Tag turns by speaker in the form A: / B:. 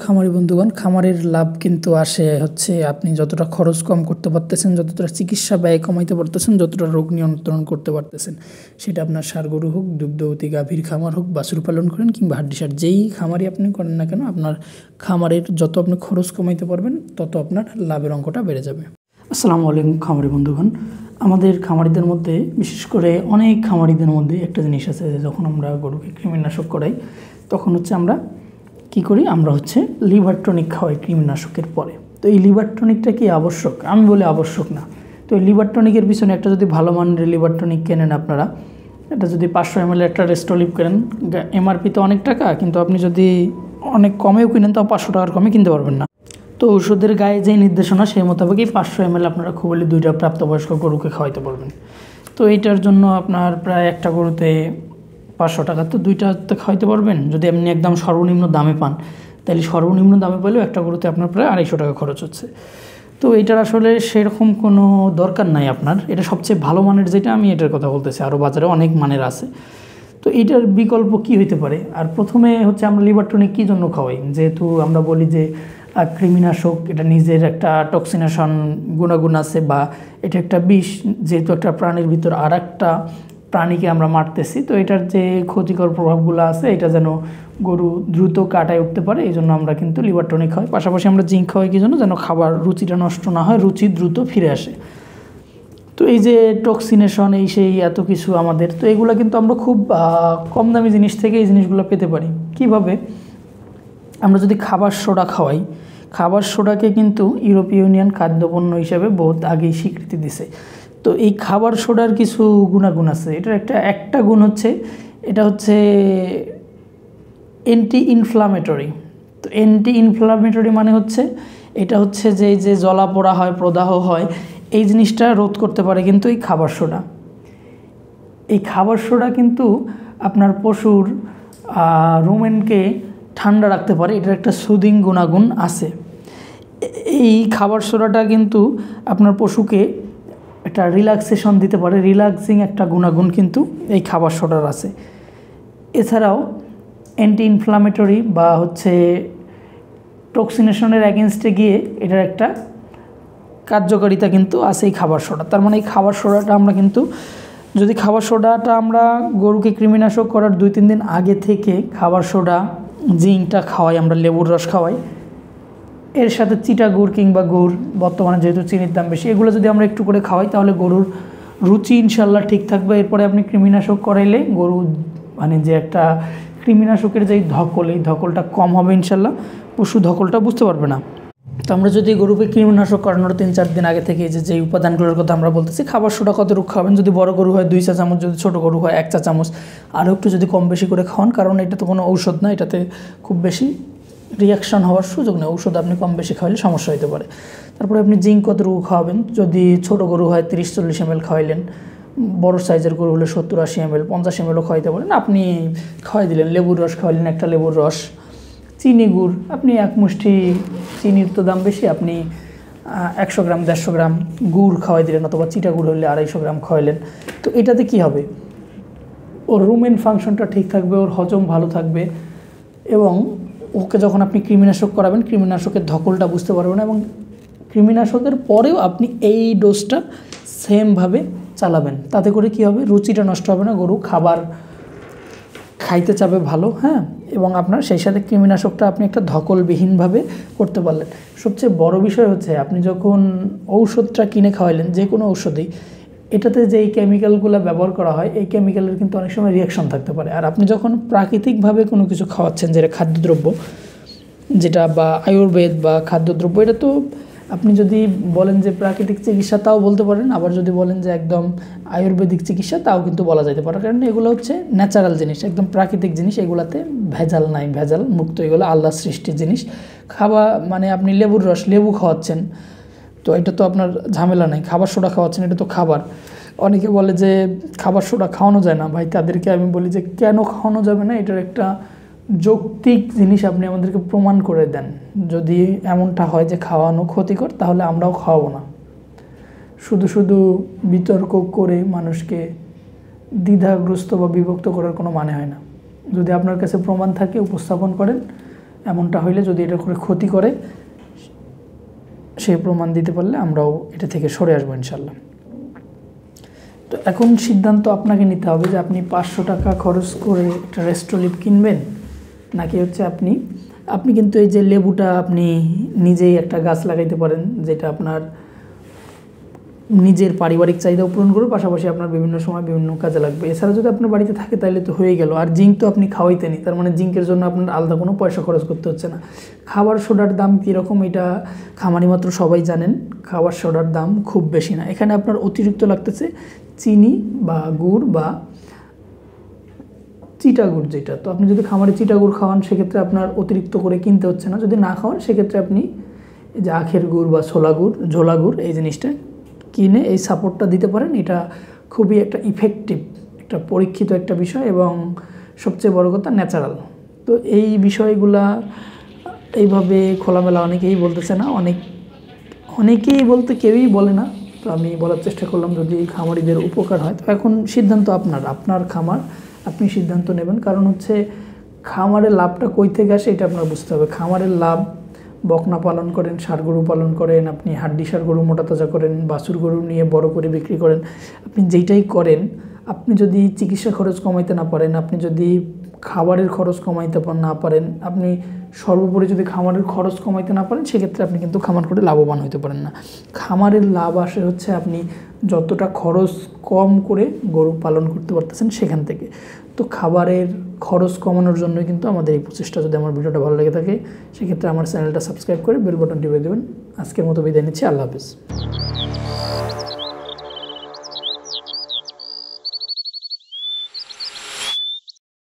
A: খামারি বন্ধুগণ, খামারের লাভ কিন্তু আসে হচ্ছে আপনি যতটা খরচ কম করতে পারতেছেন, যতটা চিকিৎসা ব্যয় কমাইতে পারতেছেন, যতটা রোগ নিয়ন্ত্রণ করতে পারতেছেন। সেটা আপনার ষাঁড় গরু হোক, দুগ্ধবতী গাভীর খামার হোক, বাছুর পালন করেন কিংবা হাড্ডিসার যেই খামারই আপনি করেন না কেন, আপনার খামারের যত আপনি খরচ কমাইতে পারবেন তত আপনার লাভের অঙ্কটা বেড়ে যাবে। আসসালামু আলাইকুম খামারি বন্ধুগণ, আমাদের খামারিদের মধ্যে বিশেষ করে অনেক খামারিদের মধ্যে একটা জিনিস আছে যে যখন আমরা গরুকে কৃমিনাশক করাই তখন হচ্ছে আমরা কী করি, আমরা হচ্ছে লিভার টনিক খাওয়াই কৃমিনাশকের পরে। তো এই লিভার টনিকটা কি আবশ্যক? আমি বলি আবশ্যক না। তো এই লিভার টনিকের পিছনে একটা যদি ভালো মানের লিভার টনিক কেনেন আপনারা, এটা যদি 500 ml একটা রেস্টোলিভ কেনেন, এমআরপি তো অনেক টাকা, কিন্তু আপনি যদি অনেক কমেও কিনেন তাও 500 টাকার কমে কিনতে পারবেন না। তো ওষুধের গায়ে যে নির্দেশনা সেই মোতাবেকই 500 ml আপনারা খুব হলে 2টা প্রাপ্তবয়স্ক গরুকে খাওয়াইতে পারবেন। তো এইটার জন্য আপনার প্রায় একটা গরুতে 500 টাকা, তো 2টাতে খাওয়াইতে পারবেন। যদি আপনি একদম সর্বনিম্ন দামে পান তাহলে সর্বনিম্ন দামে পেলেও একটা গরুতে আপনার প্রায় 250 টাকা খরচ হচ্ছে। তো এটার আসলে সেরকম কোনো দরকার নাই আপনার। এটা সবচেয়ে ভালো মানের যেটা, আমি এটার কথা বলতেছি, আরও বাজারে অনেক মানের আছে। তো এইটার বিকল্প কি হইতে পারে? আর প্রথমে হচ্ছে আমরা লিভার টনিক কী জন্য খাওয়াই, যেহেতু আমরা বলি যে কৃমিনাশক, এটা নিজের একটা টক্সিনেশন গুণাগুণ আছে, বা এটা একটা বিষ, যেহেতু একটা প্রাণীর ভিতর আর একটা প্রাণীকে আমরা মারতেছি, তো এটার যে ক্ষতিকর প্রভাবগুলো আছে এটা যেন গরু দ্রুত কাটায় উঠতে পারে, এই জন্য আমরা কিন্তু লিভার টনিক খাওয়াই। পাশাপাশি আমরা জিঙ্ক খাওয়াই কী জন্য, যেন খাবার রুচিটা নষ্ট না হয়, রুচি দ্রুত ফিরে আসে। তো এই যে টক্সিনেশন, এই সেই এত কিছু আমাদের, তো এগুলো কিন্তু আমরা খুব কম দামি জিনিস থেকে এই জিনিসগুলো পেতে পারি। কিভাবে? আমরা যদি খাবার সোডা খাওয়াই, খাবার সোডাকে কিন্তু ইউরোপীয় ইউনিয়ন খাদ্যপণ্য হিসাবে বহুত আগেই স্বীকৃতি দিছে। তো এই খাবার সোডার কিছু গুণাগুণ আছে। এটার একটা গুণ হচ্ছে, এটা হচ্ছে অ্যান্টি ইনফ্লামেটরি। তো অ্যান্টি ইনফ্লামেটরি মানে হচ্ছে এটা হচ্ছে যে এই যে জ্বলা পোড়া হয়, প্রদাহ হয়, এই জিনিসটা রোধ করতে পারে কিন্তু এই খাবার সোডা। এই খাবার সোডা কিন্তু আপনার পশুর রুমেনকে ঠান্ডা রাখতে পারে, এটার একটা সুদিং গুণাগুণ আছে। এই খাবার সোডাটা কিন্তু আপনার পশুকে একটা রিল্যাক্সেশন দিতে পারে, রিল্যাক্সিং একটা গুণাগুণ কিন্তু এই খাবার সোডার আছে। এছাড়াও অ্যান্টি ইনফ্লামেটরি বা হচ্ছে টক্সিনেশনের অ্যাগেনস্টে গিয়ে এটার একটা কার্যকারিতা কিন্তু আছে এই খাবার সোডা। তার মানে এই খাবার সোডাটা আমরা কিন্তু, যদি খাবার সোডাটা আমরা গরুকে কৃমিনাশক করার 2-3 দিন আগে থেকে খাবার সোডা, জিঙ্কটা খাওয়াই, আমরা লেবুর রস খাওয়াই, এর সাথে চিটা গুড় কিংবা গুড়, বর্তমানে যেহেতু চিনির দাম বেশি, এগুলো যদি আমরা একটু করে খাওয়াই তাহলে গরুর রুচি ইনশাল্লাহ ঠিক থাকবে। এরপরে আপনি কৃমিনাশক করাইলে গরু মানে যে একটা কৃমিনাশকের যেই ধকল, এই ধকলটা কম হবে ইনশাল্লাহ, পশু ধকলটা বুঝতে পারবে না। তো আমরা যদি গরুকে কৃমিনাশক করানোর 3-4 দিন আগে থেকে যে উপাদানগুলোর কথা আমরা বলতেছি, খাবার সোডা কতটুকু খাবেন, যদি বড় গরু হয় 2 চা চামচ, যদি ছোটো গরু হয় 1 চা চামচ, আরও একটু যদি কম বেশি করে খাওয়ান, কারণ এটা তো কোনো ঔষধ না, এটাতে খুব বেশি রিয়াকশান হওয়ার সুযোগ নেই। ঔষধ আপনি কম বেশি খাওয়ালে সমস্যা হতে পারে। তারপরে আপনি জিঙ্ক কতটুকু খাওয়াবেন, যদি ছোটো গরু হয় 30-40 ml খাওয়াইলেন, বড় সাইজের গরু হলে 70-80 ml, 50 mlও খাওয়াইতে পারেন। আপনি খাওয়াই দিলেন, লেবুর রস খাওয়াইলেন, একটা লেবুর রস, চিনি গুড়, আপনি এক মুষ্টি, চিনির তো দাম বেশি, আপনি 100 গ্রাম 150 গ্রাম গুড় খাওয়াই দিলেন, অথবা চিটা গুড় হলে 250 গ্রাম খাওয়াইলেন। তো এটাতে কি হবে, ওর রুমেন ফাংশনটা ঠিক থাকবে, ওর হজম ভালো থাকবে, এবং ওকে যখন আপনি কৃমিনাশক করাবেন কৃমিনাশকের ধকলটা বুঝতে পারবেন, এবং কৃমিনাশকের পরেও আপনি এই ডোজটা সেমভাবে চালাবেন। তাতে করে কি হবে, রুচিটা নষ্ট হবে না, গরু খাবার খাইতে চাবে ভালো, হ্যাঁ, এবং আপনার সেই সাথে কৃমিনাশকটা আপনি একটা ধকলবিহীনভাবে করতে পারলেন। সবচেয়ে বড় বিষয় হচ্ছে, আপনি যখন ঔষধটা কিনে খাওয়াইলেন, যে কোনো ঔষধেই, এটাতে যে এই কেমিক্যালগুলো ব্যবহার করা হয়, এই কেমিক্যালের কিন্তু অনেক সময় রিয়াকশন থাকতে পারে। আর আপনি যখন প্রাকৃতিকভাবে কোনো কিছু খাওয়াচ্ছেন, যেটা খাদ্যদ্রব্য, যেটা বা আয়ুর্বেদ বা খাদ্যদ্রব্য, এটা তো আপনি যদি বলেন যে প্রাকৃতিক চিকিৎসা তাও বলতে পারেন, আবার যদি বলেন যে একদম আয়ুর্বেদিক চিকিৎসা তাও কিন্তু বলা যেতে পারে, কারণ এগুলো হচ্ছে ন্যাচারাল জিনিস, একদম প্রাকৃতিক জিনিস, এগুলাতে ভেজাল নাই, ভেজাল মুক্ত, এগুলো আল্লাহ সৃষ্টির জিনিস। মানে আপনি লেবুর রস, লেবু খাওয়াচ্ছেন, তো এটা তো আপনার ঝামেলা নেই। খাবার সোডা খাওয়াচ্ছেন, এটা তো খাবার। অনেকে বলে যে খাবার সোডা খাওয়ানো যায় না, ভাই তাদেরকে আমি বলি যে কেন খাওয়ানো যাবে না, এটার একটা যৌক্তিক জিনিস আপনি আমাদেরকে প্রমাণ করে দেন। যদি এমনটা হয় যে খাওয়ানো ক্ষতিকর, তাহলে আমরাও খাওয়াবো না। শুধু শুধু বিতর্ক করে মানুষকে দ্বিধাগ্রস্ত বা বিভক্ত করার কোনো মানে হয় না। যদি আপনার কাছে প্রমাণ থাকে উপস্থাপন করেন, এমনটা হইলে যদি এটা করে ক্ষতি করে সেই প্রমাণ দিতে পারলে আমরাও এটা থেকে সরে আসবো ইনশাল্লাহ। তো এখন সিদ্ধান্ত আপনাকে নিতে হবে যে আপনি 500 টাকা খরচ করে একটা রেস্টোলিপ কিনবেন, নাকি হচ্ছে আপনি কিন্তু এই যে লেবুটা আপনি নিজেই একটা গাছ লাগাইতে পারেন, যেটা আপনার নিজের পারিবারিক চাহিদাও পূরণ করবে, পাশাপাশি আপনার বিভিন্ন সময় বিভিন্ন কাজে লাগবে। এছাড়া যদি আপনার বাড়িতে থাকে তাহলে তো হয়ে গেল। আর জিঙ্ক তো আপনি খাওয়াইতেনি, তার মানে জিঙ্কের জন্য আপনার আলাদা কোনো পয়সা খরচ করতে হচ্ছে না। খাবার সোডার দাম কীরকম এটা খামারি মাত্র সবাই জানেন। খাবার সোডার দাম খুব বেশি না, এখানে আপনার অতিরিক্ত লাগতেছে চিনি বা গুড় বা চিটা গুড় যেটা। তো আপনি যদি খামারে চিটা গুড় খাওয়ান সেক্ষেত্রে আপনার অতিরিক্ত করে কিনতে হচ্ছে না। যদি না খাওয়ান সেক্ষেত্রে আপনি এই যে আখের গুড় বা ঝোলা গুড় এই জিনিসটা কিনে এই সাপোর্টটা দিতে পারেন। এটা খুবই একটা ইফেক্টিভ, একটা পরীক্ষিত একটা বিষয় এবং সবচেয়ে বড় কথা ন্যাচারাল। তো এই বিষয়গুলা এইভাবে খোলামেলা অনেকেই বলতেছে না, অনেকেই বলতে কেউই বলে না। তো আমি বলার চেষ্টা করলাম যদি খামারিদের উপকার হয়। তো এখন সিদ্ধান্ত আপনার খামার, আপনি সিদ্ধান্ত নেবেন। কারণ হচ্ছে খামারের লাভটা কই থেকে আসে এটা আপনার বুঝতে হবে। খামারের লাভ বকনা পালন করেন, ষাঁড় গরু পালন করেন, আপনি হাড্ডি ষাঁড় গরু মোটা তাজা করেন, বাছুর গরু নিয়ে বড় করে বিক্রি করেন, আপনি যেইটাই করেন, আপনি যদি চিকিৎসা খরচ কমাইতে না পারেন, আপনি যদি খাবারের খরচ কমাইতে না পারেন, আপনি সর্বোপরি যদি খামারের খরচ কমাইতে না পারেন সেক্ষেত্রে আপনি কিন্তু খামার করে লাভবান হতে পারেন না। খামারের লাভ আসে হচ্ছে আপনি যতটা খরচ কম করে গরু পালন করতে পারতেছেন সেখান থেকে। তো খাবারের খরচ কমানোর জন্য কিন্তু আমাদের এই প্রচেষ্টা। যদি আমার ভিডিওটা ভালো লেগে থাকে সেক্ষেত্রে আমার চ্যানেলটা সাবস্ক্রাইব করে বেল বাটন টিপে দেবেন। আজকের মতো বিদায় নিচ্ছি, আল্লাহ হাফেজ।